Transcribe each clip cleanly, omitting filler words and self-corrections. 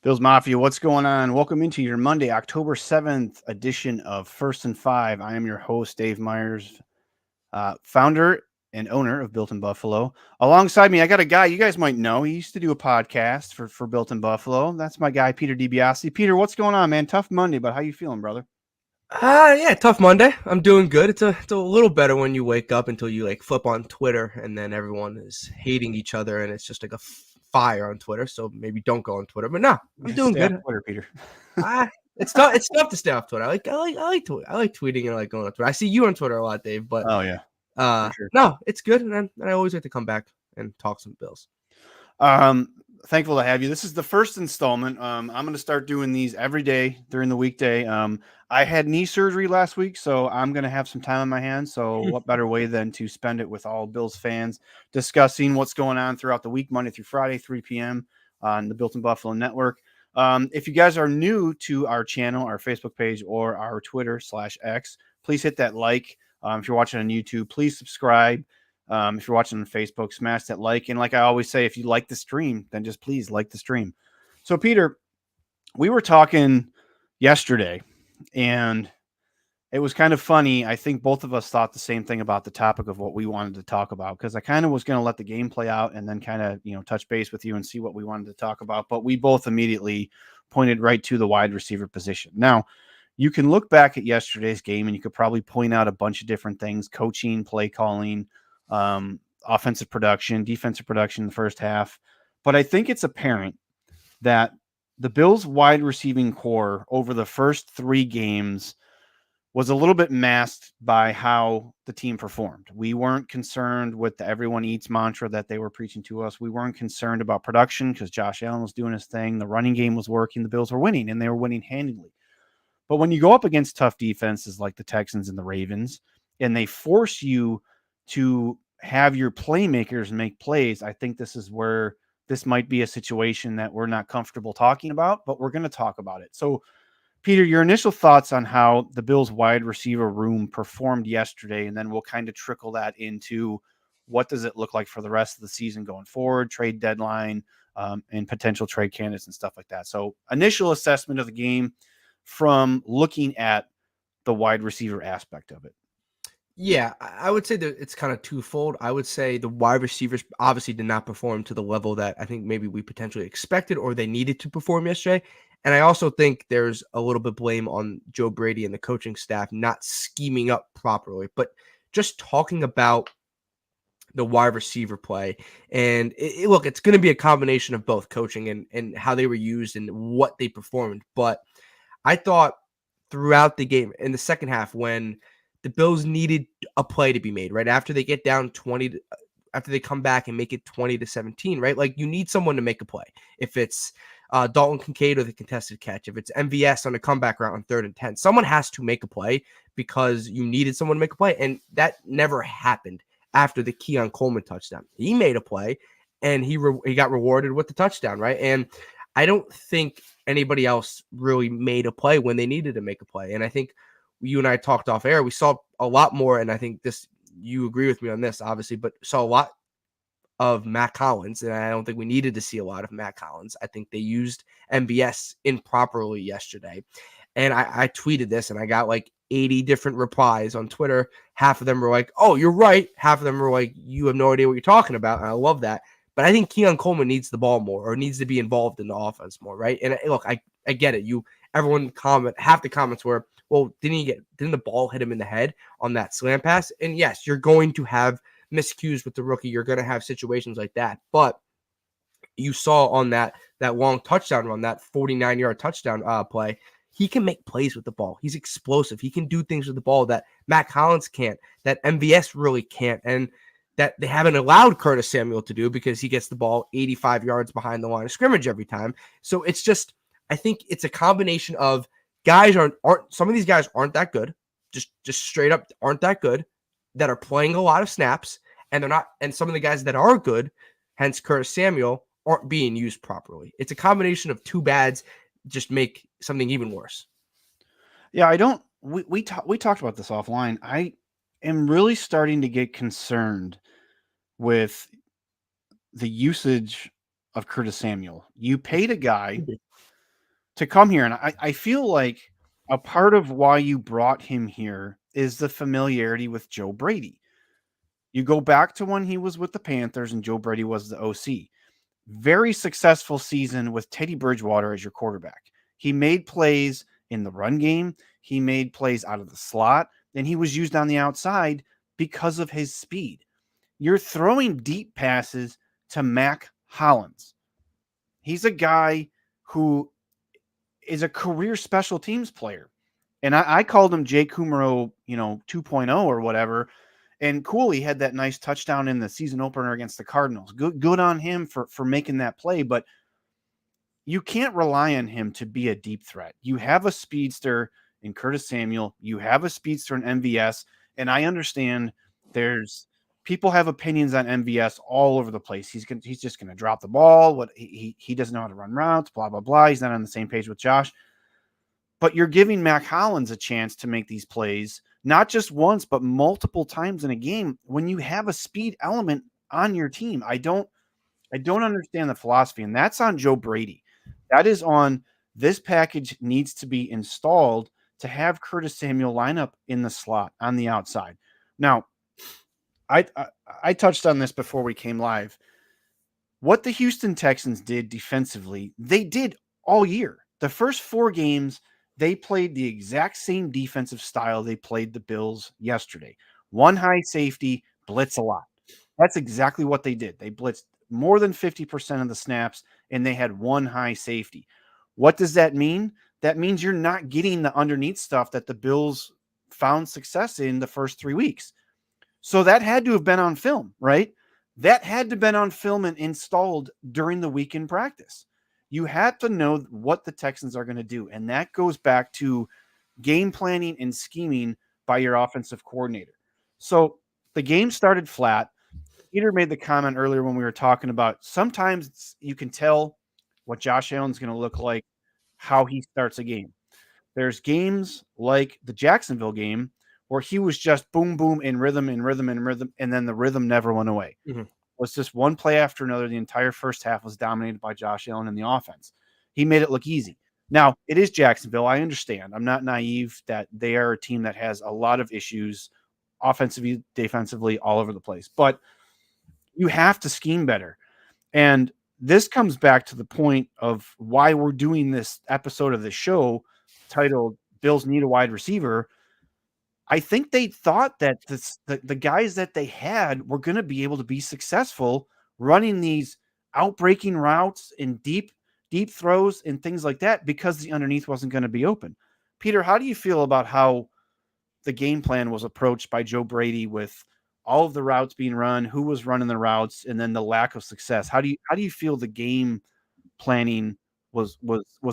Bills Mafia, what's going on? Welcome into your Monday, October 7th edition of First and Five. I am your host, Dave Myers, founder and owner of Built in Buffalo. Alongside me, I got a guy you guys might know. He used to do a podcast for Built in Buffalo. That's my guy, Peter Dibiasi. Peter, what's going on, man? Tough Monday, but how you feeling, brother? Yeah, tough Monday. I'm doing good. It's a little better when you wake up until you like flip on Twitter and then everyone is hating each other and it's just like a fire on Twitter. So maybe don't go on Twitter. But no, I'm Just doing stay off good. Twitter, Peter. It's tough to stay off Twitter. I like tweeting and I like going on Twitter. I see you on Twitter a lot, Dave. But Oh, yeah, for sure. no, it's good, and I always like to come back and talk some Bills. Um, Thankful to have you. This is the first installment. I'm going to start doing these every day during the weekday. I had knee surgery last week, so I'm going to have some time on my hands. So, what better way than to spend it with all Bills fans discussing what's going on throughout the week, Monday through Friday, 3 p.m. on the Built in Buffalo Network. If you guys are new to our channel, our Facebook page, or our Twitter/X, please hit that like. If you're watching on YouTube, please subscribe. If you're watching on Facebook, smash that like. And like I always say, if you like the stream, then just please like the stream. So, Peter, we were talking yesterday, and it was kind of funny. I think both of us thought the same thing about the topic of what we wanted to talk about, because I kind of was going to let the game play out and then kind of, touch base with you and see what we wanted to talk about. But we both immediately pointed right to the wide receiver position. Now, you can look back at yesterday's game and you could probably point out a bunch of different things: coaching, play calling, offensive production, defensive production in the first half. But I think it's apparent that the Bills' wide receiving core over the first three games was a little bit masked by how the team performed. We weren't concerned with the everyone eats mantra that they were preaching to us. We weren't concerned about production because Josh Allen was doing his thing. The running game was working. The Bills were winning, and they were winning handily. But when you go up against tough defenses like the Texans and the Ravens, and they force you to have your playmakers make plays, I think this is where this might be a situation that we're not comfortable talking about, but we're going to talk about it. So, Peter, your initial thoughts on how the Bills wide receiver room performed yesterday, and then we'll kind of trickle that into what does it look like for the rest of the season going forward, trade deadline, and potential trade candidates and stuff like that. So, initial assessment of the game from looking at the wide receiver aspect of it. Yeah, I would say that it's kind of twofold. I would say the wide receivers obviously did not perform to the level that I think maybe we potentially expected or they needed to perform yesterday. And I also think there's a little bit blame on Joe Brady and the coaching staff not scheming up properly. But just talking about the wide receiver play, and look, it's going to be a combination of both coaching and how they were used and what they performed. But I thought throughout the game in the second half, when the Bills needed a play to be made, right after they get down 20, after they come back and make it 20-17, right? Like, you need someone to make a play. If it's Dalton Kincaid with a contested catch, if it's MVS on a comeback route on 3rd and 10, someone has to make a play because you needed someone to make a play. And that never happened after the Keon Coleman touchdown. He made a play and he got rewarded with the touchdown, right? And I don't think anybody else really made a play when they needed to make a play. And I think you and I talked off air. We saw a lot more, and I think you agree with me on this, obviously, but saw a lot of Matt Collins, and I don't think we needed to see a lot of Matt Collins. I think they used MBS improperly yesterday. And I tweeted this, and I got like 80 different replies on Twitter. Half of them were like, oh, you're right. Half of them were like, you have no idea what you're talking about. And I love that. But I think Keon Coleman needs the ball more, or needs to be involved in the offense more, right? And look, I get it. Half the comments were, well, didn't the ball hit him in the head on that slant pass? And yes, you're going to have miscues with the rookie. You're going to have situations like that. But you saw on that long touchdown run, that 49-yard touchdown play, he can make plays with the ball. He's explosive. He can do things with the ball that Matt Collins can't, that MVS really can't, and that they haven't allowed Curtis Samuel to do because he gets the ball 85 yards behind the line of scrimmage every time. So it's just, I think it's a combination of guys aren't some of these guys aren't that good, just straight up aren't that good, that are playing a lot of snaps, and they're not, and some of the guys that are good, hence Curtis Samuel, aren't being used properly. It's a combination of two bads just make something even worse. Yeah, I don't. We talked about this offline. I am really starting to get concerned with the usage of Curtis Samuel. You paid a guy to come here. And I feel like a part of why you brought him here is the familiarity with Joe Brady. You go back to when he was with the Panthers and Joe Brady was the OC. Very successful season with Teddy Bridgewater as your quarterback. He made plays in the run game, he made plays out of the slot, and he was used on the outside because of his speed. You're throwing deep passes to Mac Hollins. He's a guy who is a career special teams player. And I called him Jake Kumaro, 2.0 or whatever. And Cooley had that nice touchdown in the season opener against the Cardinals. Good on him for making that play, but you can't rely on him to be a deep threat. You have a speedster in Curtis Samuel. You have a speedster in MVS. And I understand there's people have opinions on MVS all over the place. He's just going to drop the ball. He doesn't know how to run routes, blah, blah, blah. He's not on the same page with Josh. But you're giving Mac Hollins a chance to make these plays, not just once, but multiple times in a game when you have a speed element on your team. I don't understand the philosophy, and that's on Joe Brady. That is on this package needs to be installed to have Curtis Samuel line up in the slot on the outside. Now, I touched on this before we came live. What the Houston Texans did defensively, they did all year. The first 4 games, they played the exact same defensive style they played the Bills yesterday. One high safety, blitz a lot. That's exactly what they did. They blitzed more than 50% of the snaps, and they had one high safety. What does that mean? That means you're not getting the underneath stuff that the Bills found success in the first 3 weeks. So that had to have been on film, right? That had to have been on film and installed during the weekend practice. You had to know what the Texans are going to do. And that goes back to game planning and scheming by your offensive coordinator. So the game started flat. Peter made the comment earlier when we were talking about sometimes you can tell what Josh Allen's going to look like, how he starts a game. There's games like the Jacksonville game where he was just boom, boom, in rhythm, and then the rhythm never went away. Mm-hmm. It was just one play after another. The entire first half was dominated by Josh Allen and the offense. He made it look easy. Now, it is Jacksonville. I understand. I'm not naive that they are a team that has a lot of issues offensively, defensively, all over the place. But you have to scheme better. And this comes back to the point of why we're doing this episode of the show titled Bills Need a Wide Receiver. I think they thought that the guys that they had were going to be able to be successful running these outbreaking routes and deep throws and things like that because the underneath wasn't going to be open. Peter, how do you feel about how the game plan was approached by Joe Brady with all of the routes being run, who was running the routes, and then the lack of success? How do you feel the game planning was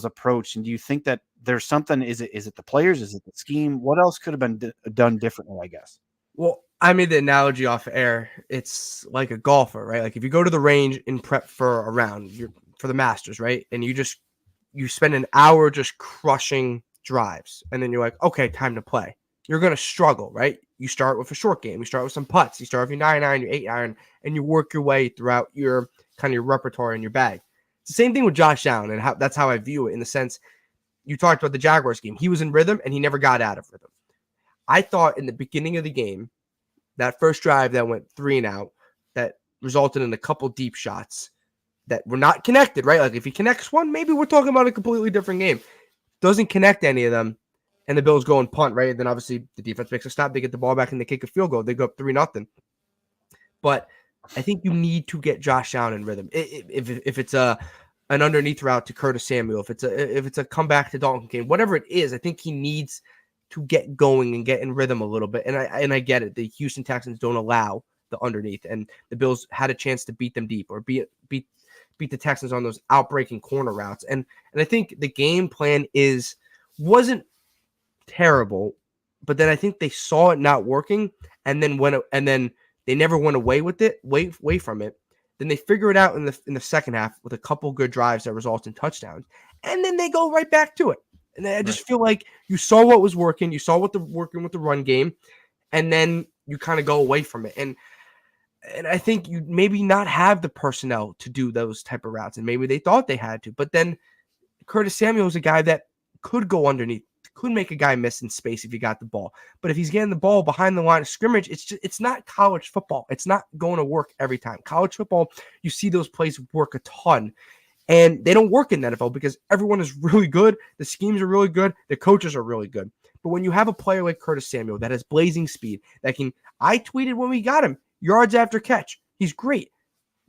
approached? And do you think that there's something? Is it the players? Is it the scheme? What else could have been done differently, I guess? Well, I made the analogy off air. It's like a golfer, right? Like if you go to the range and prep for a round, for the Masters, right? And you spend an hour just crushing drives, and then you're like, okay, time to play. You're going to struggle, right? You start with a short game. You start with some putts. You start with your 9-iron, your 8-iron, and you work your way throughout your kind of your repertoire in your bag. It's the same thing with Josh Allen, and that's how I view it in the sense you talked about the Jaguars game. He was in rhythm, and he never got out of rhythm. I thought in the beginning of the game, that first drive that went 3 and out, that resulted in a couple deep shots that were not connected, right? Like if he connects one, maybe we're talking about a completely different game. Doesn't connect any of them. And the Bills go and punt, right? And then obviously the defense makes a stop. They get the ball back and they kick a field goal. They go up 3-0. But I think you need to get Josh Allen in rhythm. If it's an underneath route to Curtis Samuel, if it's a comeback to Dalton Kane, whatever it is, I think he needs to get going and get in rhythm a little bit. And I get it. The Houston Texans don't allow the underneath, and the Bills had a chance to beat them deep or beat the Texans on those outbreaking corner routes. And I think the game plan wasn't terrible, but then I think they saw it not working, and then they never went away from it. Then they figure it out in the second half with a couple good drives that result in touchdowns, and then they go right back to it. And I just feel like you saw what was working, you saw working with the run game, and then you kind of go away from it. And I think you maybe not have the personnel to do those type of routes, and maybe they thought they had to, but then Curtis Samuel is a guy that could go underneath, could make a guy miss in space if he got the ball. But if he's getting the ball behind the line of scrimmage, it's not college football. It's not going to work every time. College football, you see those plays work a ton. And they don't work in the NFL because everyone is really good. The schemes are really good. The coaches are really good. But when you have a player like Curtis Samuel that has blazing speed, that can, I tweeted when we got him, yards after catch. He's great.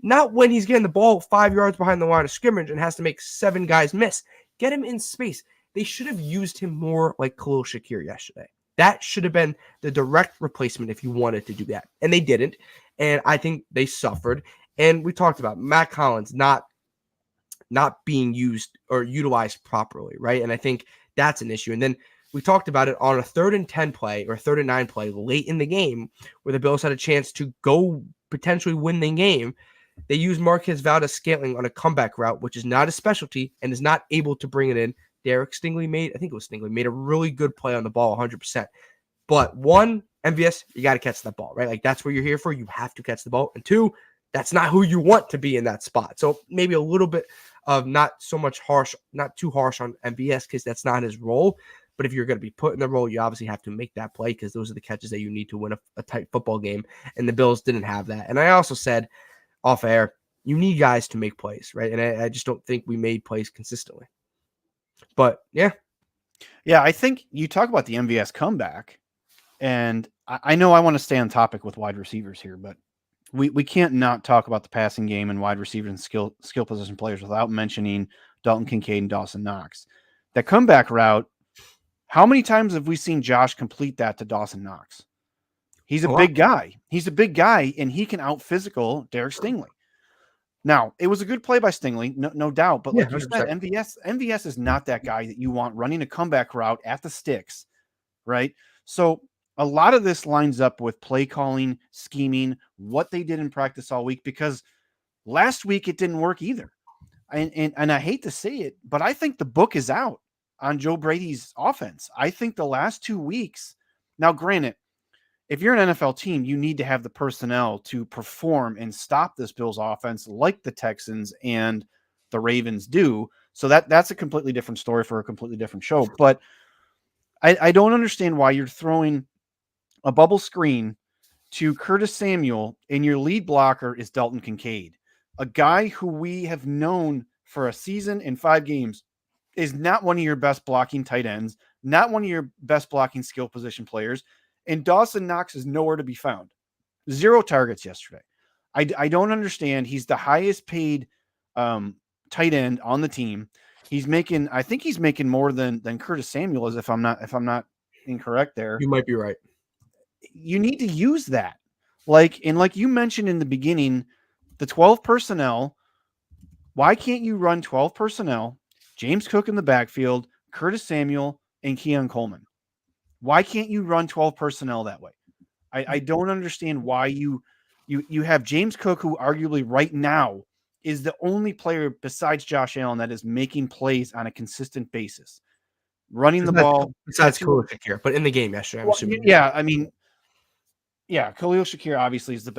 Not when he's getting the ball 5 yards behind the line of scrimmage and has to make 7 guys miss. Get him in space. They should have used him more like Khalil Shakir yesterday. That should have been the direct replacement if you wanted to do that. And they didn't. And I think they suffered. And we talked about Matt Collins not being used or utilized properly, right? And I think that's an issue. And then we talked about it on a 3rd and 10 play or 3rd and 9 play late in the game where the Bills had a chance to go potentially win the game. They used Marquez Valdes-Scantling on a comeback route, which is not a specialty and is not able to bring it in. Derek Stingley made a really good play on the ball 100%. But one, MVS, you got to catch that ball, right? Like that's what you're here for. You have to catch the ball. And 2, that's not who you want to be in that spot. So maybe a little bit of not too harsh on MVS because that's not his role. But if you're going to be put in the role, you obviously have to make that play because those are the catches that you need to win a tight football game. And the Bills didn't have that. And I also said off air, you need guys to make plays, right? And I just don't think we made plays consistently. But yeah. Yeah, I think you talk about the MVS comeback, and I know I want to stay on topic with wide receivers here, but we can't not talk about the passing game and wide receivers and skill position players without mentioning Dalton Kincaid and Dawson Knox. That comeback route, how many times have we seen Josh complete that to Dawson Knox? He's a big guy. He's a big guy, and he can out-physical Derek Stingley. Now, it was a good play by Stingley, no doubt. But like you said, MVS is not that guy that you want running a comeback route at the sticks, right? So a lot of this lines up with play calling, scheming, what they did in practice all week, because last week it didn't work either. And I hate to say it, but I think the book is out on Joe Brady's offense. I think the last 2 weeks, now granted, if you're an NFL team, you need to have the personnel to perform and stop this Bills offense like the Texans and the Ravens do. So that's a completely different story for a completely different show. But I don't understand why you're throwing a bubble screen to Curtis Samuel and your lead blocker is Dalton Kincaid, a guy who we have known for a season and 5 games is not one of your best blocking tight ends, not one of your best blocking skill position players. And Dawson Knox is nowhere to be found. 0 targets yesterday. I don't understand. He's the highest paid tight end on the team. I think he's making more than Curtis Samuel is, if I'm not incorrect there. You might be right. You need to use that. Like you mentioned in the beginning, the 12 personnel. Why can't you run 12 personnel? James Cook in the backfield, Curtis Samuel, and Keon Coleman. Why can't you run 12 personnel that way? I don't understand why you have James Cook, who arguably right now is the only player besides Josh Allen that is making plays on a consistent basis, running the ball. Besides Khalil Shakir, but in the game yesterday, I'm assuming. Yeah, I mean, yeah, Khalil Shakir obviously is the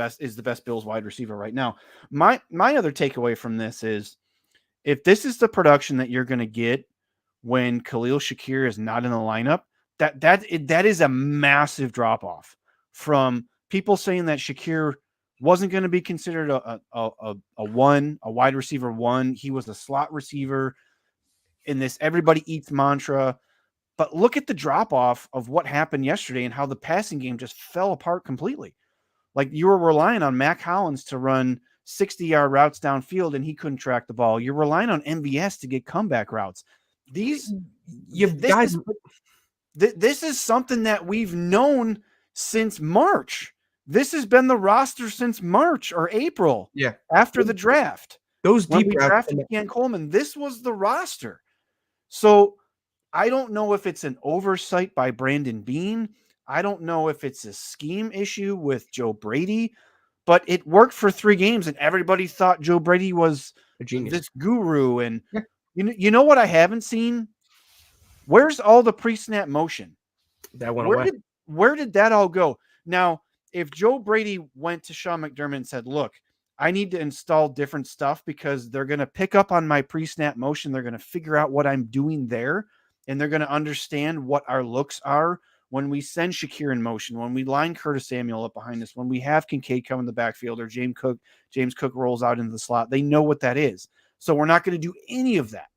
best Bills wide receiver right now. My other takeaway from this is, if this is the production that you're going to get when Khalil Shakir is not in the lineup, that is a massive drop off from people saying that Shakir wasn't going to be considered a wide receiver 1. He was a slot receiver in this everybody eats mantra. But look at the drop off of what happened yesterday and how the passing game just fell apart completely. Like, you were relying on Matt Collins to run 60-yard routes downfield and he couldn't track the ball. You're relying on MVS to get comeback routes. This is something that we've known since March. This has been the roster since March or April. Yeah. After the draft. When we drafted Keon Coleman, this was the roster. So I don't know if it's an oversight by Brandon Beane. I don't know if it's a scheme issue with Joe Brady, but it worked for 3 games and everybody thought Joe Brady was a genius, this guru. And you know what I haven't seen? Where's all the pre-snap motion? That went away. Where did that all go? Now, if Joe Brady went to Sean McDermott and said, look, I need to install different stuff because they're going to pick up on my pre-snap motion. They're going to figure out what I'm doing there, and they're going to understand what our looks are when we send Shakir in motion, when we line Curtis Samuel up behind us, when we have Kincaid come in the backfield or James Cook rolls out into the slot. They know what that is. So we're not going to do any of that.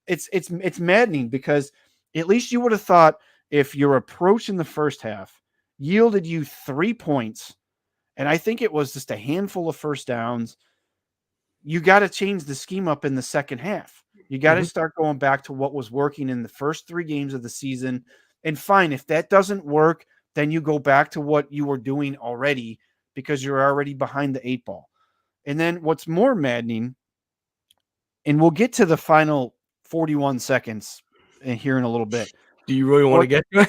It's maddening because at least you would have thought if your approach in the first half yielded you 3 points, and I think it was just a handful of first downs, you got to change the scheme up in the second half. You got to start going back to what was working in the first 3 games of the season. And fine, if that doesn't work, then you go back to what you were doing already because you're already behind the 8 ball. And then what's more maddening, and we'll get to the final 41 seconds here in a little bit. Do you really want to get to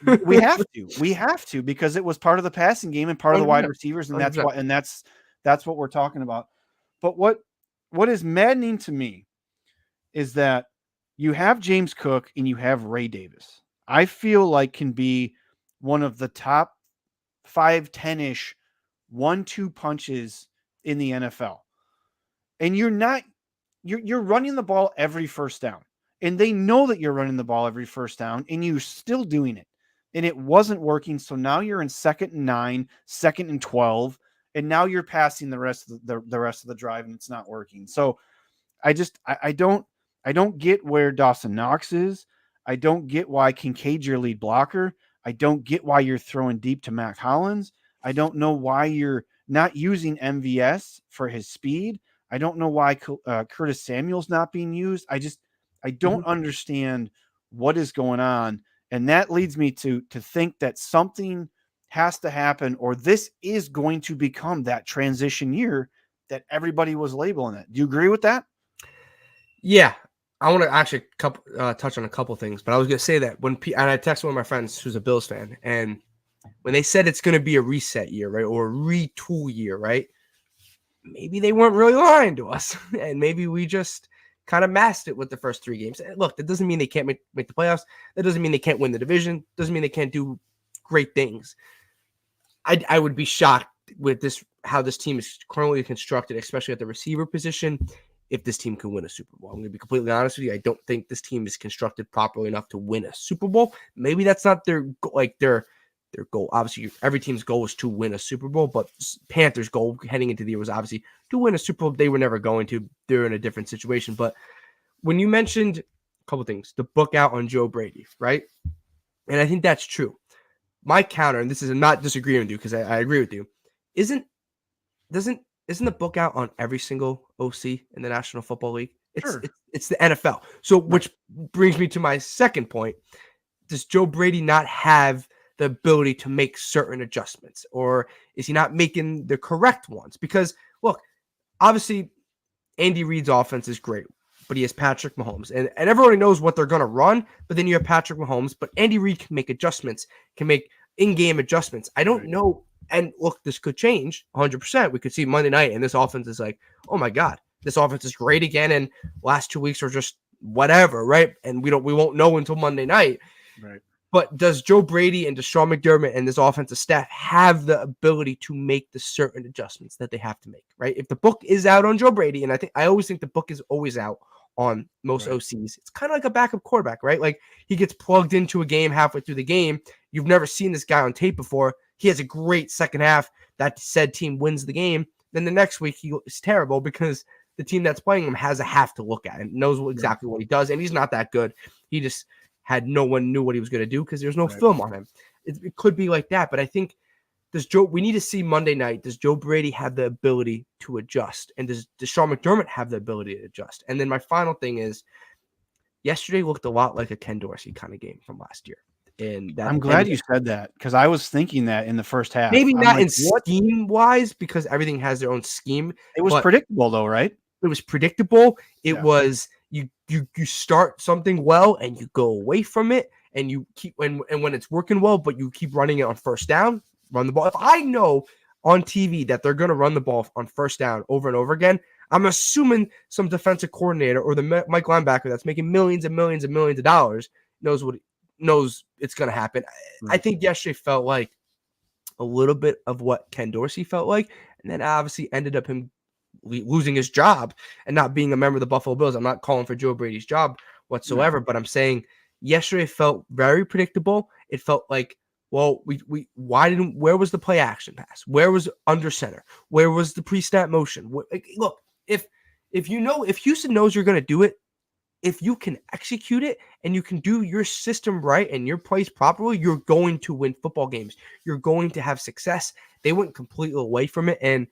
it? We have to because it was part of the passing game and part of the wide receivers, and 100%. that's what we're talking about. But what is maddening to me is that you have James Cook and you have Ray Davis. I feel like can be one of the top 5, 10-ish 1-2 punches in the NFL. And you're running the ball every first down. And they know that you're running the ball every first down, and you're still doing it. And it wasn't working. So now you're in 2nd and 9, 2nd and 12, and now you're passing the rest of the rest of the drive, and it's not working. So I don't get where Dawson Knox is. I don't get why Kincaid's your lead blocker. I don't get why you're throwing deep to Mac Hollins. I don't know why you're not using MVS for his speed. I don't know why Curtis Samuel's not being used. I don't understand what is going on. And that leads me to think that something has to happen, or this is going to become that transition year that everybody was labeling it. Do you agree with that? Yeah. I want to actually touch on a couple things, but I was going to say that and I texted one of my friends who's a Bills fan, and when they said it's going to be a reset year, right, or a retool year, right, maybe they weren't really lying to us, and maybe we just kind of masked it with the first 3 games. Look, that doesn't mean they can't make the playoffs. That doesn't mean they can't win the division. Doesn't mean they can't do great things. I would be shocked with how this team is currently constructed, especially at the receiver position, if this team can win a Super Bowl. I'm going to be completely honest with you. I don't think this team is constructed properly enough to win a Super Bowl. Maybe that's not their goal. Obviously, every team's goal is to win a Super Bowl, but Panthers' goal heading into the year was obviously to win a Super Bowl. They were never going to. They're in a different situation. But when you mentioned a couple things, the book out on Joe Brady, right? And I think that's true. My counter, and this is not disagreeing with you because I agree with you, isn't the book out on every single OC in the National Football League? It's the NFL. So, which brings me to my second point. Does Joe Brady not have the ability to make certain adjustments, or is he not making the correct ones? Because look, obviously Andy Reid's offense is great, but he has Patrick Mahomes, and everybody knows what they're going to run, but then you have Patrick Mahomes, but Andy Reid can make adjustments, can make in-game adjustments. I don't know. And look, this could change 100%. We could see Monday night, and this offense is like, oh my God, this offense is great again. And last 2 weeks are just whatever, right? And we won't know until Monday night. Right. But does Joe Brady and Sean McDermott and this offensive staff have the ability to make the certain adjustments that they have to make, right? If the book is out on Joe Brady, and I always think the book is always out on most OCs, it's kind of like a backup quarterback, right? Like he gets plugged into a game halfway through the game. You've never seen this guy on tape before. He has a great second half. That said team wins the game. Then the next week he is terrible because the team that's playing him has a half to look at and knows exactly what he does. And he's not that good. He just had no one knew what he was going to do because there's no film on him. It could be like that. But I think we need to see Monday night. Does Joe Brady have the ability to adjust? And does Sean McDermott have the ability to adjust? And then my final thing is yesterday looked a lot like a Ken Dorsey kind of game from last year. And I'm glad you said that because I was thinking that in the first half. Maybe not in scheme-wise because everything has their own scheme. It was predictable though, right? It was predictable. It was you start something well and you go away from it and you keep and when it's working well, but you keep running it on first down, run the ball. If I know on TV that they're going to run the ball on first down over and over again, I'm assuming some defensive coordinator or the Mike linebacker that's making millions and millions and millions of dollars knows it's going to happen. I think yesterday felt like a little bit of what Ken Dorsey felt like, and then obviously ended up him losing his job and not being a member of the Buffalo Bills. I'm not calling for Joe Brady's job whatsoever, but I'm saying yesterday felt very predictable. It felt like, well, where was the play action pass? Where was under center? Where was the pre-snap motion? Look, if Houston knows you're going to do it, if you can execute it and you can do your system right and your plays properly, you're going to win football games. You're going to have success. They went completely away from it. And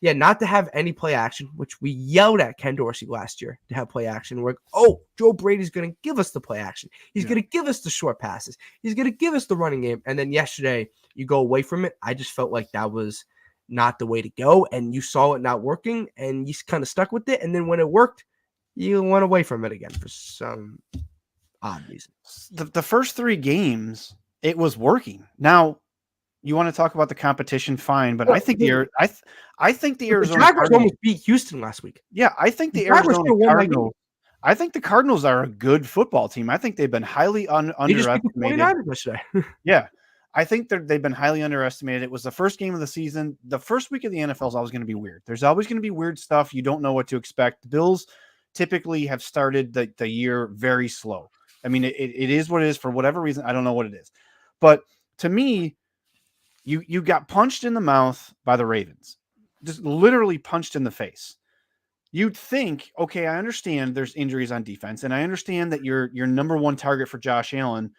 yeah, not to have any play action, which we yelled at Ken Dorsey last year to have play action. We're like, oh, Joe Brady's going to give us the play action. He's going to give us the short passes. He's going to give us the running game. And then yesterday, you go away from it. I just felt like that was not the way to go. And you saw it not working and you kind of stuck with it. And then when it worked, you went away from it again for some odd reason. The first 3 games, it was working. Now, you want to talk about the competition, fine, but I think the Arizona Jaguars almost beat Houston last week. Yeah, I think the Arizona Cardinals. I think the Cardinals are a good football team. I think they've been highly underestimated. Yeah, I think they've been highly underestimated. It was the first game of the season. The first week of the NFL is always going to be weird. There's always going to be weird stuff. You don't know what to expect. The Bills typically have started the year very slow. I mean, it is what it is for whatever reason. I don't know what it is. But to me, you got punched in the mouth by the Ravens. Just literally punched in the face. You'd think, okay, I understand there's injuries on defense, and I understand that your number 1 target for Josh Allen,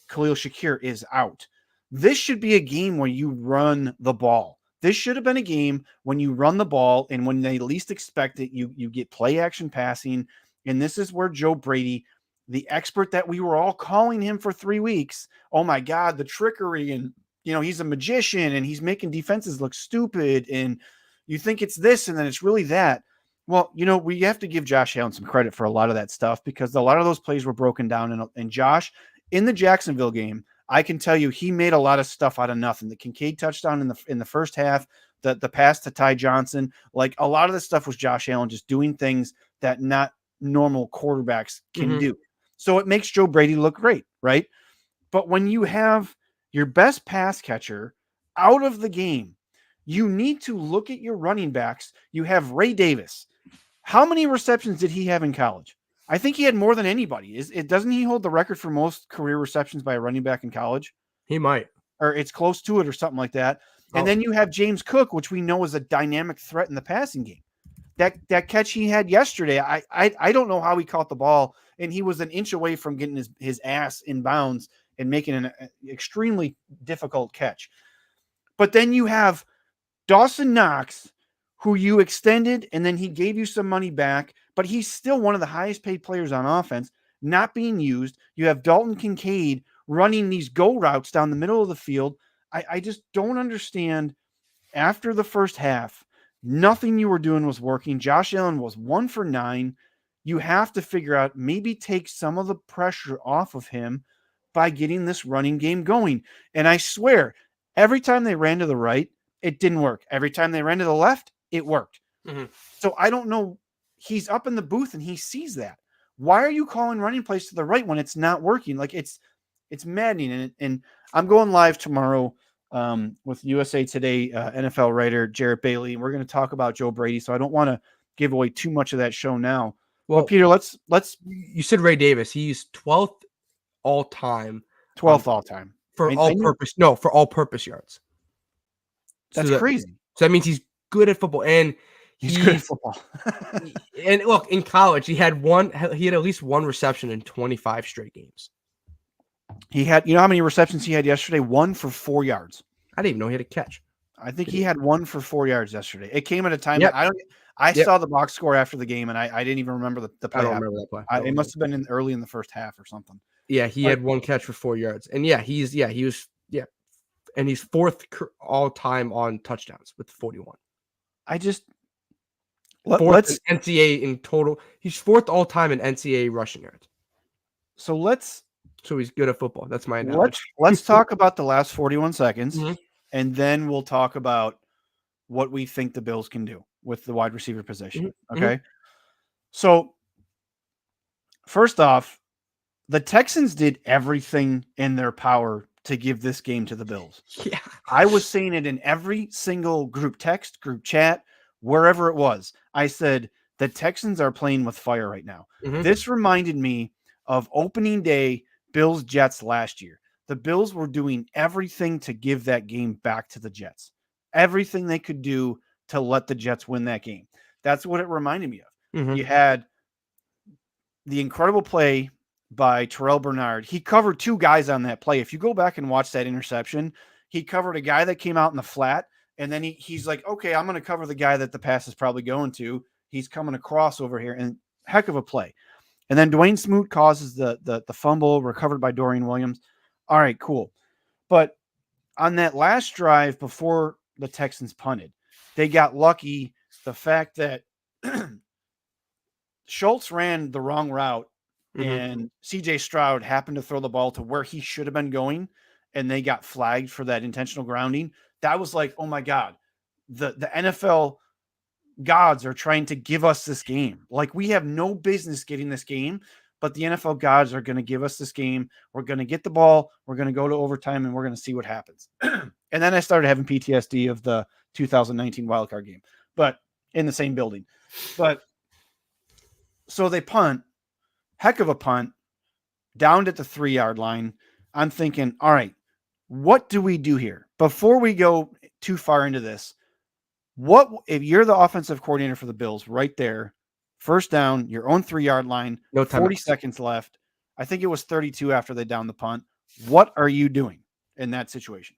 Khalil Shakir, is out. This should be a game where you run the ball. This should have been a game when you run the ball, and when they least expect it, you get play action passing. And this is where Joe Brady, the expert that we were all calling him for 3 weeks, oh my God, the trickery, and he's a magician and he's making defenses look stupid, and you think it's this and then it's really that. Well, we have to give Josh Allen some credit for a lot of that stuff, because a lot of those plays were broken down. And Josh, in the Jacksonville game, I can tell you he made a lot of stuff out of nothing. The Kincaid touchdown in the first half, the pass to Ty Johnson, like a lot of the stuff was Josh Allen just doing things that not normal quarterbacks can do. So it makes Joe Brady look great, right? But when you have your best pass catcher out of the game, you need to look at your running backs. You have Ray Davis. How many receptions did he have in college? I think he had more than anybody. Doesn't he hold the record for most career receptions by a running back in college? He might. Or it's close to it or something like that. And then you have James Cook, which we know is a dynamic threat in the passing game. That catch he had yesterday, I don't know how he caught the ball, and he was an inch away from getting his ass in bounds and making an extremely difficult catch. But then you have Dawson Knox, who you extended, and then he gave you some money back, but he's still one of the highest paid players on offense, not being used. You have Dalton Kincaid running these go routes down the middle of the field. I just don't understand. After the first half, nothing you were doing was working. Josh Allen was 1 for 9. You have to figure out, maybe take some of the pressure off of him by getting this running game going. And I swear, every time they ran to the right, it didn't work. Every time they ran to the left, it worked. So I don't know. He's up in the booth and he sees that. Why are you calling running plays to the right when it's not working? Like it's maddening. And I'm going live tomorrow with USA Today NFL writer Jarrett Bailey. And we're going to talk about Joe Brady. So I don't want to give away too much of that show now. Well, Peter, let's. You said Ray Davis. He's 12th all time. 12th all time for all-purpose. No, for all-purpose yards. That's crazy. So that means he's good at football, and he's good at football. And look, in college, he had at least one reception in 25 straight games. He had, how many receptions he had yesterday? 1 for 4 yards. I didn't even know he had a catch. I think he had 1 for 4 yards yesterday. It came at a time that I saw the box score after the game, and I didn't even remember the play. I don't remember that play. It must have been early in the first half or something. Yeah, he had 1 catch for 4 yards, and he was and he's 4th all time on touchdowns with 41. Let's NCAA in total. He's 4th all time in NCAA rushing yards. So he's good at football. That's my analogy. Let's talk about the last 41 seconds, and then we'll talk about what we think the Bills can do with the wide receiver position. Okay. So first off, the Texans did everything in their power to give this game to the Bills. Yeah. I was saying it in every single group text, group chat, wherever it was. I said, the Texans are playing with fire right now. Mhm. This reminded me of opening day Bills Jets last year. The Bills were doing everything to give that game back to the Jets. Everything they could do to let the Jets win that game. That's what it reminded me of. Mhm. You had the incredible play by Terrell Bernard. He covered two guys on that play. If you go back and watch that interception, he covered a guy that came out in the flat, and then he's like, okay, I'm going to cover the guy that the pass is probably going to. He's coming across over here, and heck of a play. And then Dwayne Smoot causes the fumble recovered by Dorian Williams. All right, cool. But on that last drive before the Texans punted, they got lucky. The fact that Schultz ran the wrong route Mhm. and CJ Stroud happened to throw the ball to where he should have been going, and they got flagged for that intentional grounding. That was like, oh my God, the NFL gods are trying to give us this game. Like, we have no business getting this game, but the NFL gods are going to give us this game. We're going to get the ball. We're going to go to overtime, and we're going to see what happens. And then I started having PTSD of the 2019 wildcard game, but in the same building. But so they punt, heck of a punt, down at the 3-yard line. I'm thinking, all right, what do we do here? Before we go too far into this, what if you're the offensive coordinator for the Bills right there, first down, your own 3-yard line, No 40 timeouts. seconds left. I think it was 32 after they downed the punt. What are you doing in that situation?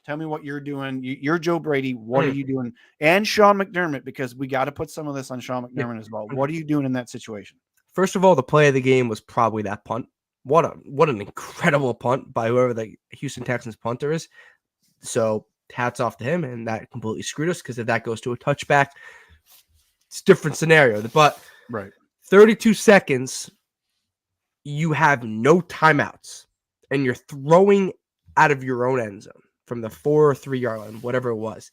Tell me what you're doing. You're Joe Brady. What are you doing? And Sean McDermott, because we got to put some of this on Sean Yeah. McDermott as well. What are you doing in that situation? First of all, the play of the game was probably that punt. What an incredible punt by whoever the Houston Texans punter is. So hats off to him, and that completely screwed us, because if that goes to a touchback, it's a different scenario. But Right. 32 seconds, you have no timeouts, and you're throwing out of your own end zone from the 4 or 3-yard line, whatever it was.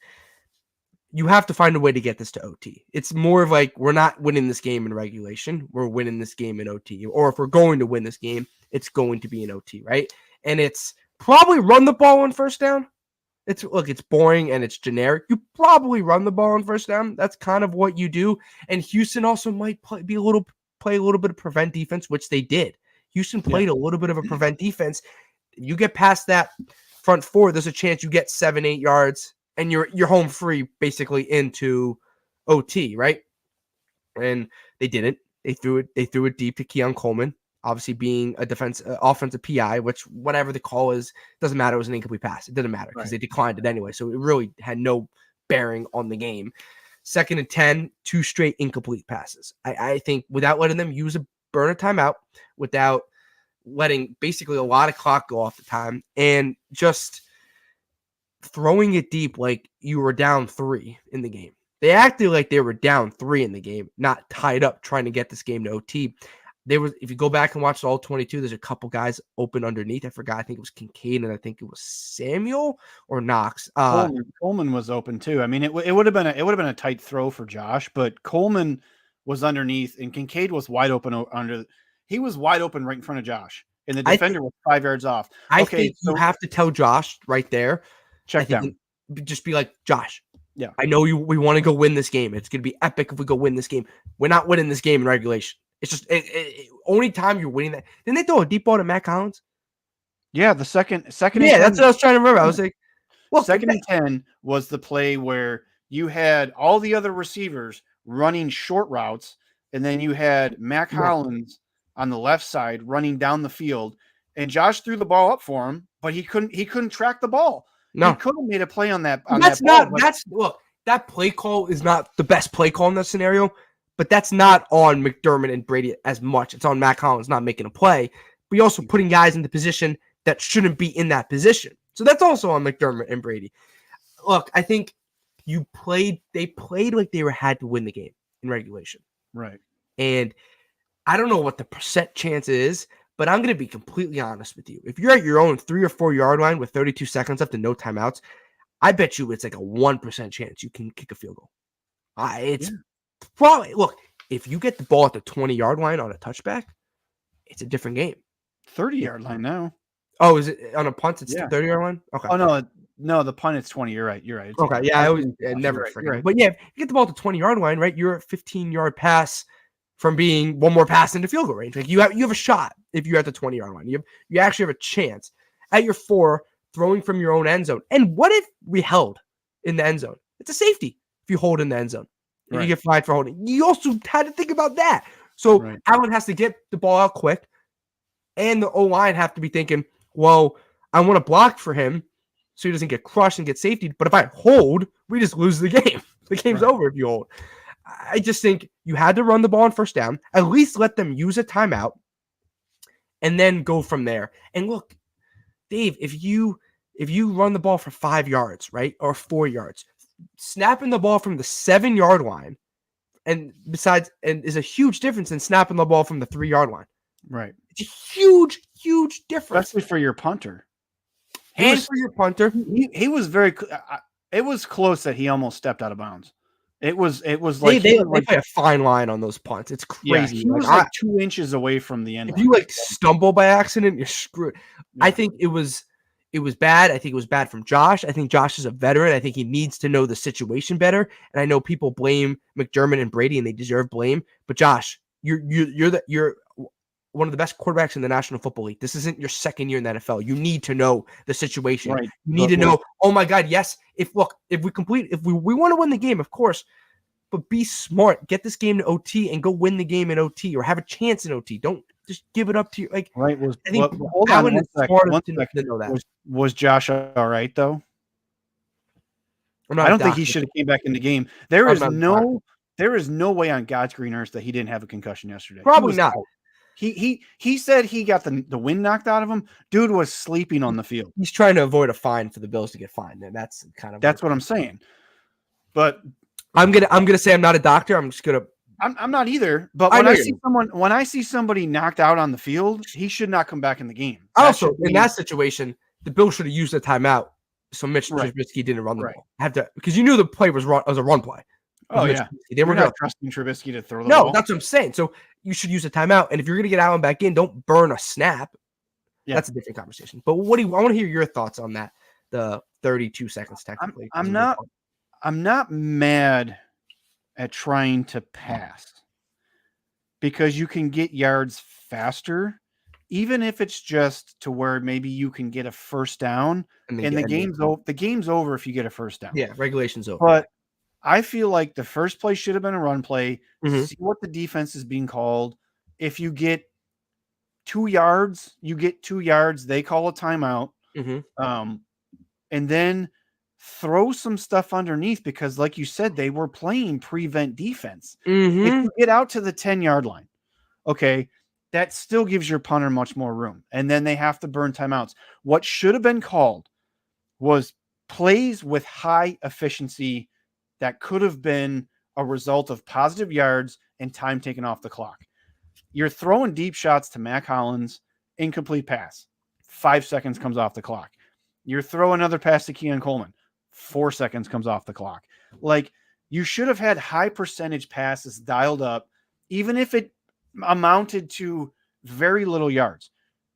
You have to find a way to get this to OT. It's more of like, we're not winning this game in regulation. We're winning this game in OT. Or if we're going to win this game, it's going to be in OT, right? And it's probably run the ball on first down. It's boring and it's generic. You probably run the ball on first down. That's kind of what you do. And Houston also might play a little bit of prevent defense, which they did. Houston played a little bit of a prevent defense. If you get past that front four, there's a chance you get 7-8 yards and you're home free basically into OT, right? And they didn't. They threw it deep to Keon Coleman, obviously being a offensive PI, which whatever the call is, doesn't matter. It was an incomplete pass. It didn't matter because they declined it anyway. So it really had no bearing on the game. 2nd and 10, 2 straight incomplete passes. I think without letting them use a burner timeout, without letting basically a lot of clock go off the time, and just throwing it deep like you were down 3 in the game. They acted like they were down 3 in the game, not tied up trying to get this game to OT. If you go back and watch all 22, there's a couple guys open underneath. I forgot. I think it was Kincaid and I think it was Samuel or Knox. Coleman was open too. I mean, it would have been a tight throw for Josh, but Coleman was underneath and Kincaid was wide open he was wide open right in front of Josh, and the defender was 5 yards off. I think you have to tell Josh right there. Check down. Just be like, Josh. Yeah, I know we want to go win this game. It's going to be epic if we go win this game. We're not winning this game in regulation. It's just only time you're winning that. Didn't they throw a deep ball to Matt Collins? Yeah, the second. Yeah, that's what I was trying to remember. I was like, well, 2nd and 10 was the play where you had all the other receivers running short routes, and then you had Matt Collins on the left side running down the field, and Josh threw the ball up for him, but he couldn't track the ball. No, he could have made a play on that. That play call is not the best play call in that scenario, but that's not on McDermott and Brady as much. It's on Matt Collins not making a play, but you're also putting guys in the position that shouldn't be in that position. So that's also on McDermott and Brady. Look, I think they played like they had to win the game in regulation. Right. And I don't know what the percent chance is, but I'm going to be completely honest with you. If you're at your own 3 or 4 yard line with 32 seconds left and no timeouts, I bet you it's like a 1% chance you can kick a field goal. Probably, look, if you get the ball at the 20-yard line on a touchback, it's a different game. 30-yard line now. Oh, is it on a punt? It's the 30-yard line? Okay. Oh, no. No, the punt it's 20. You're right. It's Okay, yeah, I always never right, forget. But yeah, if you get the ball to 20-yard line, right? You're a 15-yard pass from being one more pass into field goal range. Like you have a shot if you're at the 20-yard line. You actually have a chance at your 4 throwing from your own end zone. And what if we held in the end zone? It's a safety if you hold in the end zone and you get fined for holding. You also had to think about that. So Allen has to get the ball out quick, and the O-line have to be thinking, well, I want to block for him so he doesn't get crushed and get safety. But if I hold, we just lose the game. The game's over if you hold. I just think you had to run the ball on first down, at least let them use a timeout, and then go from there. And look, Dave, if you run the ball for 5 yards, right, or 4 yards, snapping the ball from the 7-yard line, and is a huge difference in snapping the ball from the 3-yard line. Right. It's a huge, huge difference. Especially for your punter. For your punter. He was very it was close that he almost stepped out of bounds. It was like they play a fine line on those punts. It's crazy. Yeah, he was like 2 inches away from the end line. If you stumble by accident, you're screwed. Yeah. I think it was bad. I think it was bad from Josh. I think Josh is a veteran. I think he needs to know the situation better. And I know people blame McDermott and Brady, and they deserve blame. But Josh, you're one of the best quarterbacks in the National Football League. This isn't your second year in the NFL. You need to know the situation. Right. You need to know, oh my God, yes. If we want to win the game, of course, but be smart. Get this game to OT and go win the game in OT or have a chance in OT. Don't just give it up to you. Like, right. Hold on one second. Know that. Was Josh all right though? I don't think he should have came back in the game. There is no way on God's green earth that he didn't have a concussion yesterday. Probably not. He said he got the wind knocked out of him. Dude was sleeping on the field. He's trying to avoid a fine for the Bills to get fined, and that's what I'm saying. But I'm gonna say I'm not a doctor. I'm not either. But when I see somebody knocked out on the field, he should not come back in the game. Also, in that situation, the Bills should have used a timeout, so Mitch Trubisky didn't run the ball. Because you knew the play was a run play. Oh yeah, they were not trusting Trubisky to throw the ball. No, that's what I'm saying. So you should use a timeout, and if you're gonna get Allen back in, don't burn a snap. Yeah. That's a different conversation. But I want to hear your thoughts on that. The 32 seconds technically. I'm not mad at trying to pass because you can get yards faster, even if it's just to where maybe you can get a first down and the game's over if you get a first down. Yeah, regulation's over. But I feel like the first play should have been a run play. Mm-hmm. See what the defense is being called. If you get 2 yards, you get 2 yards. They call a timeout. Mm-hmm. And then throw some stuff underneath because, like you said, they were playing prevent defense. Mm-hmm. If you get out to the 10-yard line, okay, that still gives your punter much more room. And then they have to burn timeouts. What should have been called was plays with high efficiency that could have been a result of positive yards and time taken off the clock. You're throwing deep shots to Mac Hollins, incomplete pass. 5 seconds comes off the clock. You're throwing another pass to Keon Coleman. 4 seconds comes off the clock. Like, you should have had high percentage passes dialed up, even if it amounted to very little yards.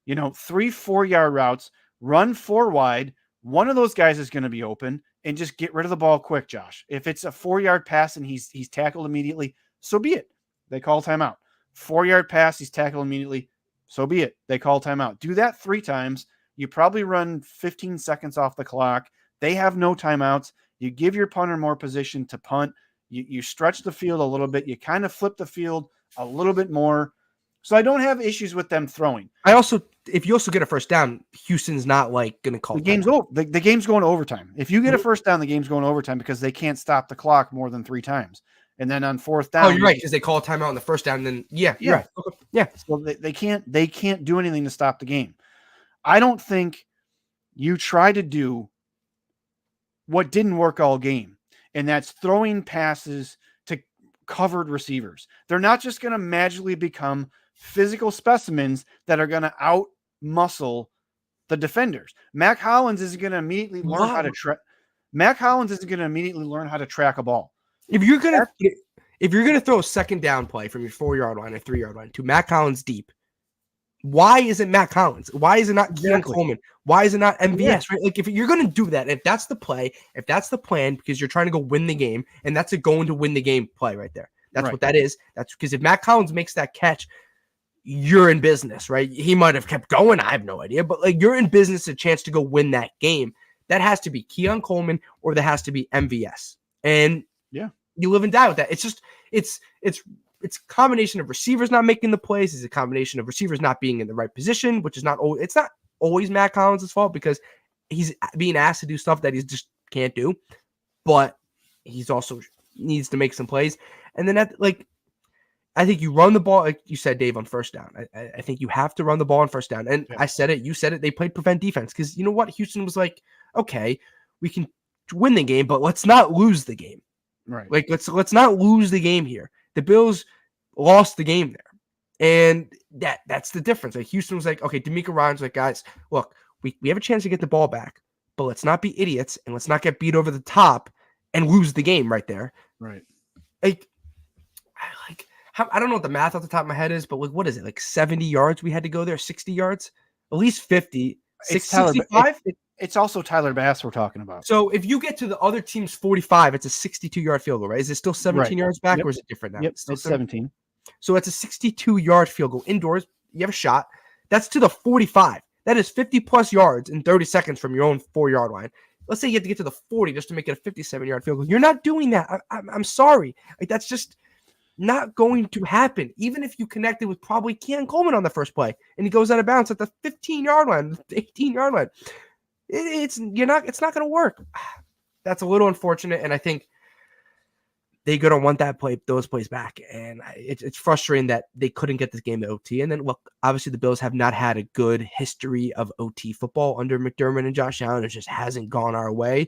3-4 yard routes, run 4 wide. One of those guys is going to be open. And just get rid of the ball quick, Josh. If it's a 4-yard pass and he's tackled immediately, so be it. They call timeout. 4-yard pass, he's tackled immediately, so be it. They call timeout. Do that 3 times. You probably run 15 seconds off the clock. They have no timeouts. You give your punter more position to punt. You stretch the field a little bit. You kind of flip the field a little bit more. So I don't have issues with them throwing. If you also get a first down, Houston's not going to call the game's over. The game's going to overtime. If you get a first down, the game's going to overtime because they can't stop the clock more than 3 times. And then on 4th down, oh, you're right, because they call a timeout on the first down. And then you're right. Okay. Yeah. So they can't do anything to stop the game. I don't think you try to do what didn't work all game, and that's throwing passes to covered receivers. They're not just going to magically become physical specimens that are going to out muscle the defenders. Mac Hollins isn't going to immediately learn how to track. Mac Hollins isn't going to immediately learn how to track a ball. If you're gonna throw a second down play from your 4-yard line or 3-yard line to Mac Hollins deep, Why is it Matt Collins? Why is it not Keon Exactly. Coleman? Why is it not MVS? Yeah. Right? Like if you're going to do that, if that's the play, if that's the plan, because you're trying to go win the game, and that's a going to win the game play right there. That's Right. what that is. That's because if Matt Collins makes that catch, you're in business, right? He might have kept going. I have no idea, but like you're in business, a chance to go win that game. That has to be Keon Coleman or that has to be MVS. And Yeah. you live and die with that. It's just it's a combination of receivers not making the plays. It's a combination of receivers not being in the right position, which is not always, it's not always Matt Collins' fault because he's being asked to do stuff that he just can't do. But he's also needs to make some plays. And then I think you run the ball, like you said, Dave, on first down. I think you have to run the ball on first down. And I said it, you said it, they played prevent defense. Because you know what? Houston was like, okay, we can win the game, but let's not lose the game. Right. Like, let's not lose the game here. The Bills lost the game there. And that's the difference. Like Houston was like, okay, D'Amico Ryan's like, guys, look, we have a chance to get the ball back, but let's not be idiots and let's not get beat over the top and lose the game right there. Right. I don't know what the math off the top of my head is, but like, what is it? Like 70 yards we had to go there, 60 yards, at least 50, It's Tyler, 65. it's also Tyler Bass we're talking about. So if you get to the other team's 45, it's a 62-yard field goal, right? Is it still 17 yards back or is it different now? Yep, Still it's 17. So it's a 62-yard field goal indoors. You have a shot. That's to the 45. That is 50-plus yards in 30 seconds from your own 4-yard line. Let's say you have to get to the 40 just to make it a 57-yard field goal. You're not doing that. I'm sorry. Like that's just not going to happen. Even if you connected with probably Keon Coleman on the first play and he goes out of bounds at the 15-yard line, the 18-yard line, it's not going to work. That's a little unfortunate, and I think they're going to want those plays back. And it's frustrating that they couldn't get this game to OT. And then look, obviously the Bills have not had a good history of OT football under McDermott and Josh Allen. It just hasn't gone our way,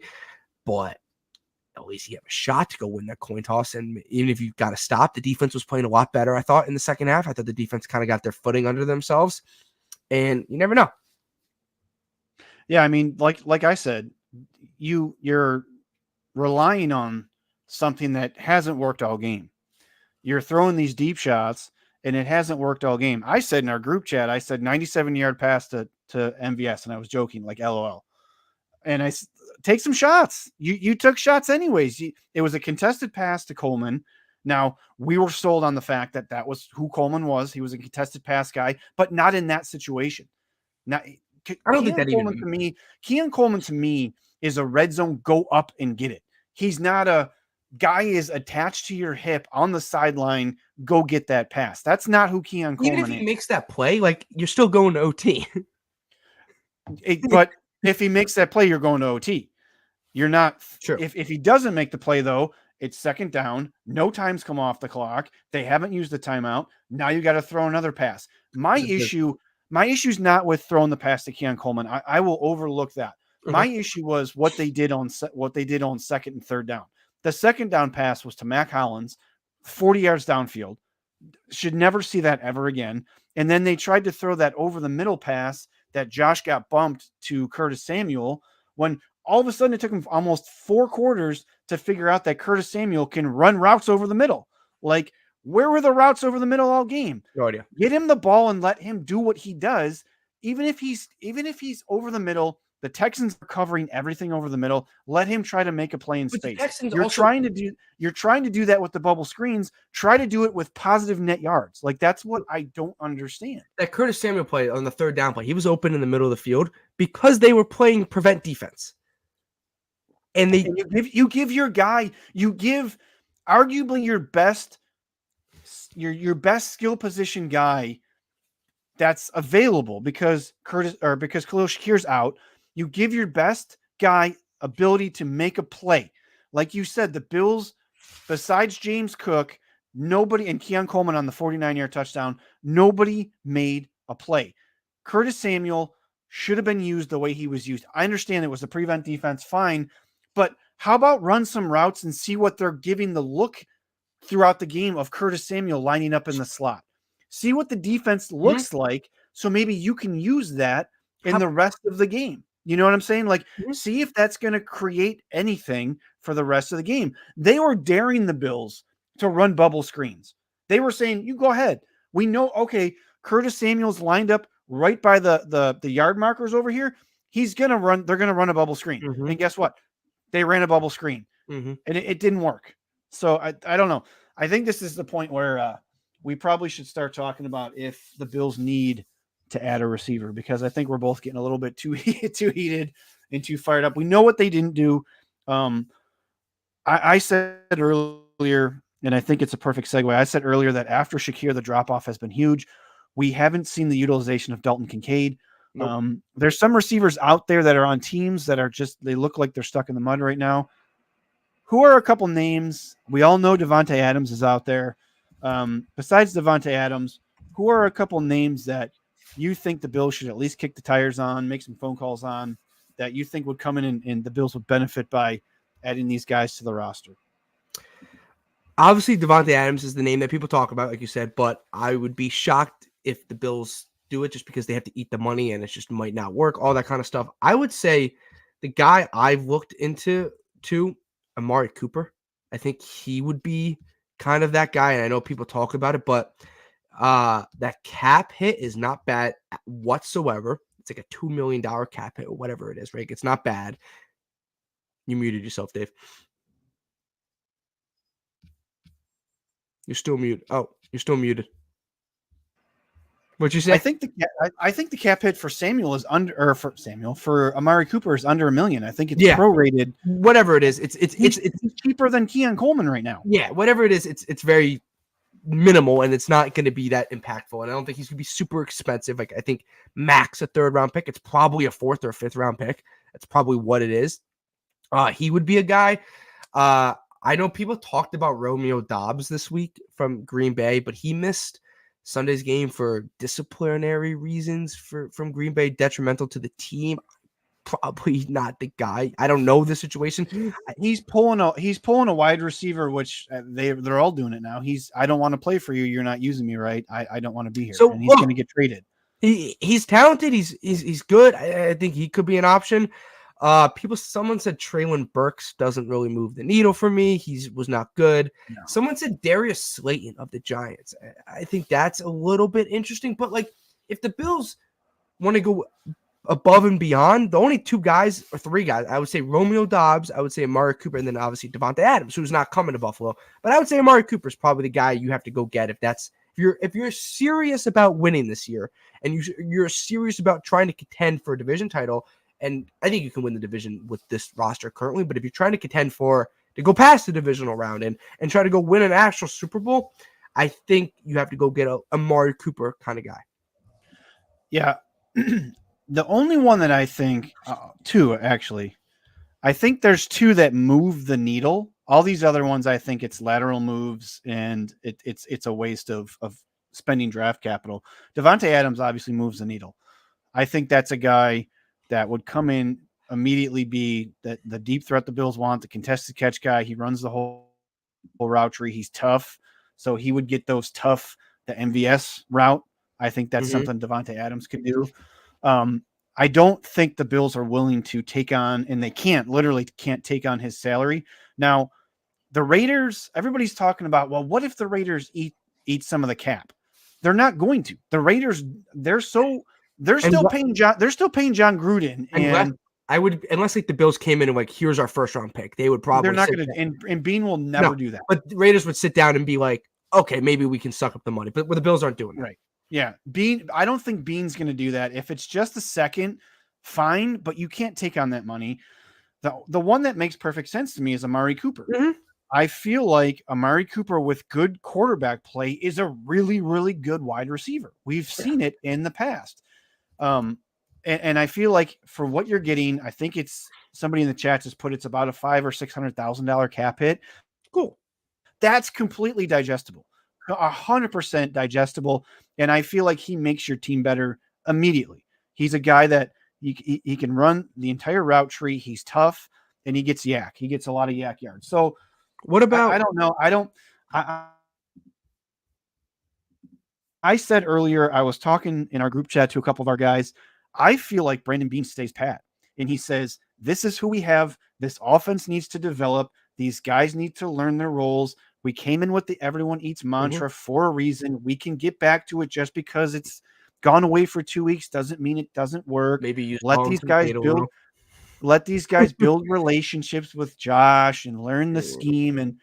but at least you have a shot to go win that coin toss. And even if you got to stop, the defense was playing a lot better, I thought, in the second half. I thought the defense kind of got their footing under themselves, and you never know. Yeah, I mean, like I said, you're relying on something that hasn't worked all game. You're throwing these deep shots, and it hasn't worked all game. I said in our group chat, I said 97-yard pass to MVS, and I was joking, like LOL. And I take some shots. You took shots anyways. It was a contested pass to Coleman. Now, we were sold on the fact that was who Coleman was. He was a contested pass guy, but not in that situation. Now, I don't think that Keon Coleman to me is a red zone, go up and get it. He's not a guy is attached to your hip on the sideline, go get that pass. That's not who Keon Coleman is. Even if he makes that play, like you're still going to OT. But if he makes that play, you're going to OT. You're not. Sure. If he doesn't make the play, though, it's second down. No time's come off the clock. They haven't used the timeout. Now you got to throw another pass. My issue's not with throwing the pass to Keon Coleman. I will overlook that. My issue was what they did on second and third down. The second down pass was to Mac Hollins, 40 yards downfield. Should never see that ever again. And then they tried to throw that over the middle pass that Josh got bumped to Curtis Samuel when all of a sudden it took him almost 4 quarters to figure out that Curtis Samuel can run routes over the middle. Like, where were the routes over the middle all game? No idea. Get him the ball and let him do what he does. Even if he's over the middle, the Texans are covering everything over the middle. Let him try to make a play in space. You're trying to do that with the bubble screens. Try to do it with positive net yards. Like, that's what I don't understand. That Curtis Samuel play on the third down play, he was open in the middle of the field because they were playing prevent defense. And you give your guy, you give arguably your best skill position guy that's available because Khalil Shakir's out. You give your best guy ability to make a play. Like you said, the Bills, besides James Cook, nobody, and Keon Coleman on the 49-yard touchdown, nobody made a play. Curtis Samuel should have been used the way he was used. I understand it was a prevent defense, fine, but how about run some routes and see what they're giving the look throughout the game of Curtis Samuel lining up in the slot. See what the defense looks like, so maybe you can use that in the rest of the game. You know what I'm saying? Like, see if that's going to create anything for the rest of the game. They were daring the Bills to run bubble screens. They were saying, you go ahead. We know, okay, Curtis Samuel's lined up right by the yard markers over here. He's gonna run. They're gonna run a bubble screen, Mm-hmm. and guess what? They ran a bubble screen, Mm-hmm. and it didn't work. So I don't know. I think this is the point where we probably should start talking about if the Bills need to add a receiver, because I think we're both getting a little bit too heated and too fired up. We know what they didn't do. I said earlier, and I think it's a perfect segue. I said earlier that after Shakir, the drop off has been huge. We haven't seen the utilization of Dalton Kincaid. Nope. There's some receivers out there that are on teams that are just, they look like they're stuck in the mud right now. Who are a couple names? We all know Devontae Adams is out there. Besides Devontae Adams, who are a couple names that you think the Bills should at least kick the tires on, make some phone calls on, that you think would come in and the Bills would benefit by adding these guys to the roster? Obviously, Devontae Adams is the name that people talk about, like you said, but I would be shocked if the Bills do it just because they have to eat the money and it just might not work, all that kind of stuff. I would say the guy I've looked into, Amari Cooper. I think he would be kind of that guy, and I know people talk about it, but that cap hit is not bad whatsoever. It's like a $2 million cap hit or whatever it is, right? It's not bad. You muted yourself, Dave. You're still muted. Oh, you're still muted. What'd you say? I think the cap hit for Samuel is for Amari Cooper is under $1 million. I think it's prorated. Whatever it is, it's cheaper than Keon Coleman right now. Yeah, whatever it is, it's very minimal, and it's not going to be that impactful. And I don't think he's going to be super expensive. Like, I think max a 3rd round pick. It's probably a 4th or 5th round pick. That's probably what it is. He would be a guy. I know people talked about Romeo Doubs this week from Green Bay, but he missed Sunday's game for disciplinary reasons from Green Bay, detrimental to the team. Probably not the guy. I don't know the situation. He's pulling a wide receiver, which they're all doing it now. I don't want to play for you. You're not using me right. I don't want to be here. So, and he's going to get traded. He's talented. He's good. I think he could be an option. Someone said Traylon Burks doesn't really move the needle for me. He was not good. No. Someone said Darius Slayton of the Giants. I think that's a little bit interesting, but like, if the Bills want to go above and beyond, the only 2 guys or 3 guys, I would say Romeo Doubs, I would say Amari Cooper, and then obviously Devontae Adams, who's not coming to Buffalo. But I would say Amari Cooper is probably the guy you have to go get if you're serious about winning this year and you're serious about trying to contend for a division title. And I think you can win the division with this roster currently. But if you're trying to contend to go past the divisional round and try to go win an actual Super Bowl, I think you have to go get a Amari Cooper kind of guy. Yeah. The only one that I think, 2 actually, I think there's 2 that move the needle. All these other ones, I think it's lateral moves and it's a waste of spending draft capital. Devontae Adams obviously moves the needle. I think that's a guy that would come in, immediately be the deep threat the Bills want, the contested catch guy. He runs the whole route tree. He's tough. So he would get those tough, the MVS route. I think that's something Devontae Adams could do. I don't think the Bills are willing to take on, and they literally can't take on his salary. Now, the Raiders, everybody's talking about, well, what if the Raiders eat some of the cap? They're not going to. The Raiders, they're still paying John Gruden, and unless like the Bills came in and like, here's our 1st round pick, they would probably. They're not going to, and Beane will never do that. But the Raiders would sit down and be like, okay, maybe we can suck up the money, but the Bills aren't doing that. Right? Yeah, Beane. I don't think Beane's going to do that. If it's just a second, fine, but you can't take on that money. The one that makes perfect sense to me is Amari Cooper. I feel like Amari Cooper with good quarterback play is a really, really good wide receiver. We've seen it in the past. And I feel like for what you're getting, I think it's somebody in the chat just put it's about a $500,000 or $600,000 cap hit. Cool. That's completely digestible, 100% digestible. And I feel like he makes your team better immediately. He's a guy that he can run the entire route tree. He's tough and he gets yak. He gets a lot of yak yards. So what about, I don't know. I said earlier, I was talking in our group chat to a couple of our guys. I feel like Brandon Beane stays pat. And he says, this is who we have. This offense needs to develop. These guys need to learn their roles. We came in with the everyone eats Mhm. mantra for a reason. We can get back to it. Just because it's gone away for 2 weeks doesn't mean it doesn't work. Maybe use Let Collins these to guys date a build little. let these guys build relationships with Josh and learn the scheme. And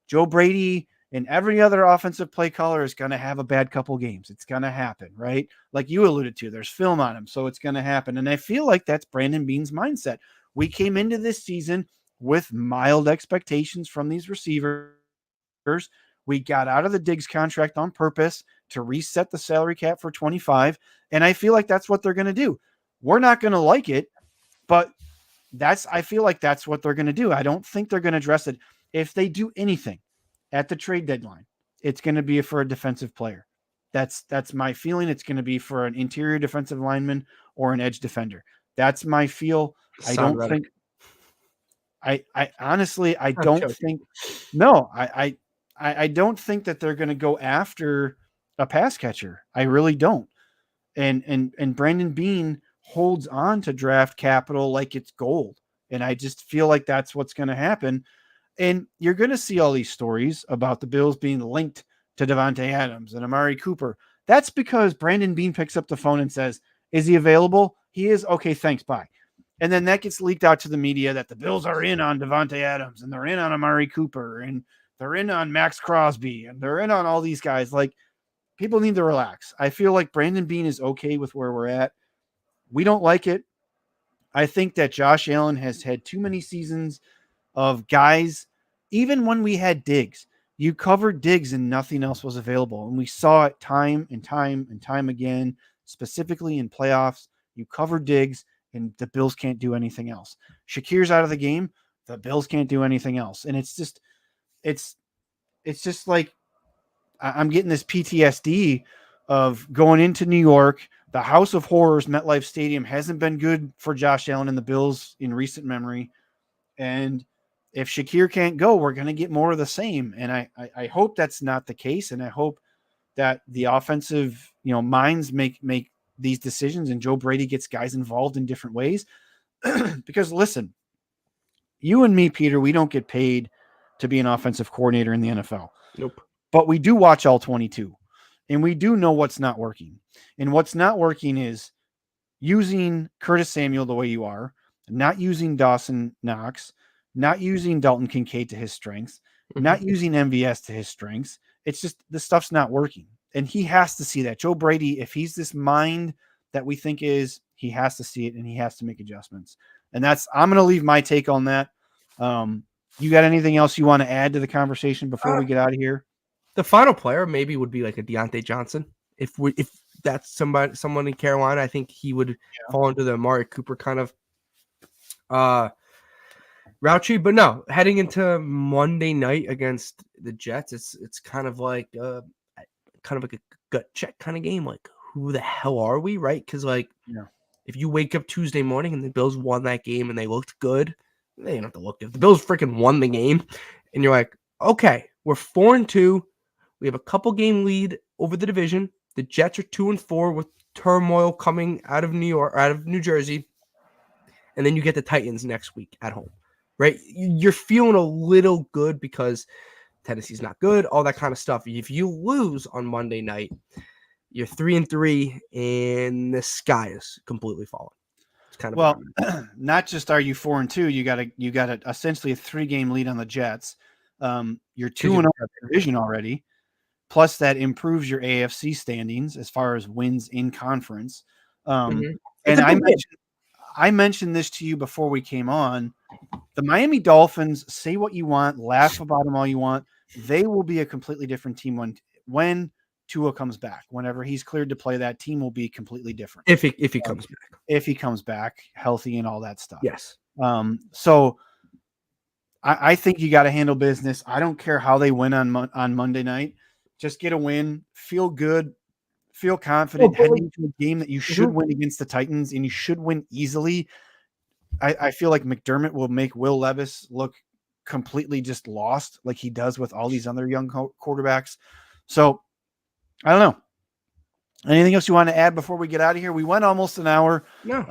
Joe Brady and every other offensive play caller is going to have a bad couple games. It's going to happen, right? Like you alluded to, there's film on him, so it's going to happen. And I feel like that's Brandon Beane's mindset. We came into this season with mild expectations from these receivers. We got out of the Diggs contract on purpose to reset the salary cap for 25. And I feel like that's what they're going to do. We're not going to like it, but I feel like that's what they're going to do. I don't think they're going to address it. If they do anything at the trade deadline, it's going to be for a defensive player. That's my feeling. It's going to be for an interior defensive lineman or an edge defender. That's my feel. I Sound don't better. think I honestly I I'm don't joking. think no, I don't think that they're going to go after a pass catcher. I really don't. And Brandon Beane holds on to draft capital like it's gold. And I just feel like that's what's going to happen. And you're going to see all these stories about the Bills being linked to Devontae Adams and Amari Cooper. That's because Brandon Beane picks up the phone and says, "Is he available?" He is. Okay, thanks. Bye. And then that gets leaked out to the media that the Bills are in on Devontae Adams and they're in on Amari Cooper and they're in on Max Crosby and they're in on all these guys. Like, people need to relax. I feel like Brandon Beane is okay with where we're at. We don't like it. I think that Josh Allen has had too many seasons of guys, even when we had Diggs, you covered Diggs and nothing else was available. And we saw it time and time and time again, specifically in playoffs. You cover Diggs and the Bills can't do anything else. Shakir's out of the game. The Bills can't do anything else. And it's it's just like I'm getting this PTSD of going into New York. The House of Horrors, MetLife Stadium, hasn't been good for Josh Allen and the Bills in recent memory. And if Shakir can't go, we're going to get more of the same. And I hope that's not the case. And I hope that the offensive, minds make these decisions and Joe Brady gets guys involved in different ways. Because listen, you and me, Peter, we don't get paid to be an offensive coordinator in the NFL. Nope. But we do watch all 22 and we do know what's not working. And what's not working is using Curtis Samuel the way you are, not using Dawson Knox, not using Dalton Kincaid to his strengths, not using MVS to his strengths. It's just the stuff's not working. And he has to see that. Joe Brady, if he's this mind that we think is, he has to see it and he has to make adjustments. And I'm going to leave my take on that. You got anything else you want to add to the conversation before we get out of here? The final player maybe would be like a Deontay Johnson. If that's someone in Carolina, I think he would fall into the Amari Cooper kind of route tree. But no, heading into Monday night against the Jets, it's kind of like a gut check kind of game. Like, who the hell are we, right? Because if you wake up Tuesday morning and the Bills won that game and they looked good, they don't have to look good. The Bills freaking won the game, and you're like, okay, we're 4-2. We have a couple game lead over the division. The Jets are 2-4 with turmoil coming out of New York, out of New Jersey. And then you get the Titans next week at home, right? You're feeling a little good because Tennessee's not good, all that kind of stuff. If you lose on Monday night, you're 3-3 and the sky is completely falling. It's kind of not just are you 4-2, you got a essentially a 3-game lead on the Jets. You're 2-0 division already. Plus, that improves your AFC standings as far as wins in conference. And I mentioned this to you before we came on. The Miami Dolphins, say what you want, laugh about them all you want. They will be a completely different team when Tua comes back. Whenever he's cleared to play, that team will be completely different. If he comes back. If he comes back healthy and all that stuff. Yes. So I think you got to handle business. I don't care how they win on Monday night. Just get a win, feel good, feel confident, heading into a game that you should win against the Titans, and you should win easily. I feel like McDermott will make Will Levis look completely just lost like he does with all these other young quarterbacks. So, I don't know. Anything else you want to add before we get out of here? We went almost an hour. No.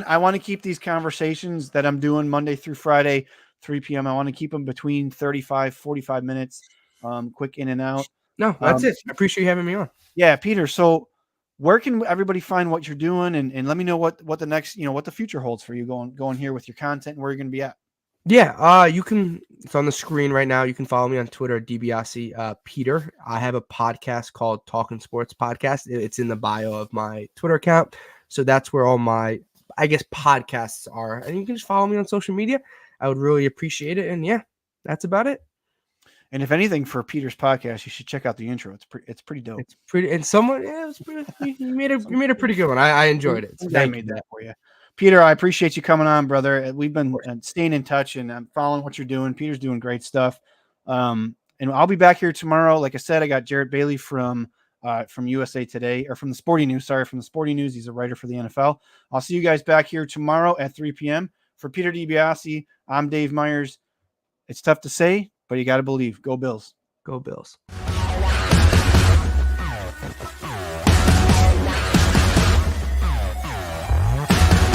I want to keep these conversations that I'm doing Monday through Friday 3 p.m. I want to keep them between 35, 45 minutes, quick in and out. No, that's it. I appreciate you having me on. Yeah, Peter. So where can everybody find what you're doing, and let me know what the next, what the future holds for you going here with your content and where you're going to be at. Yeah, it's on the screen right now. You can follow me on Twitter at Dibiasi Peter. I have a podcast called Talking Sports Podcast. It's in the bio of my Twitter account. So that's where all my, I guess, podcasts are. And you can just follow me on social media. I would really appreciate it. And yeah, that's about it. And if anything, for Peter's podcast, you should check out the intro. It's pretty dope. It's pretty, and someone, yeah, it's pretty, you made a pretty good one. I enjoyed it. So I made that for you, Peter. I appreciate you coming on, brother. We've been staying in touch, and I'm following what you're doing. Peter's doing great stuff. And I'll be back here tomorrow. Like I said, I got Jarrett Bailey from USA Today, or from the Sporting News. Sorry, from the Sporting News. He's a writer for the NFL. I'll see you guys back here tomorrow at 3 p.m. For Peter Dibiasi, I'm Dave Myers. It's tough to say, but you got to believe. Go Bills. Go Bills.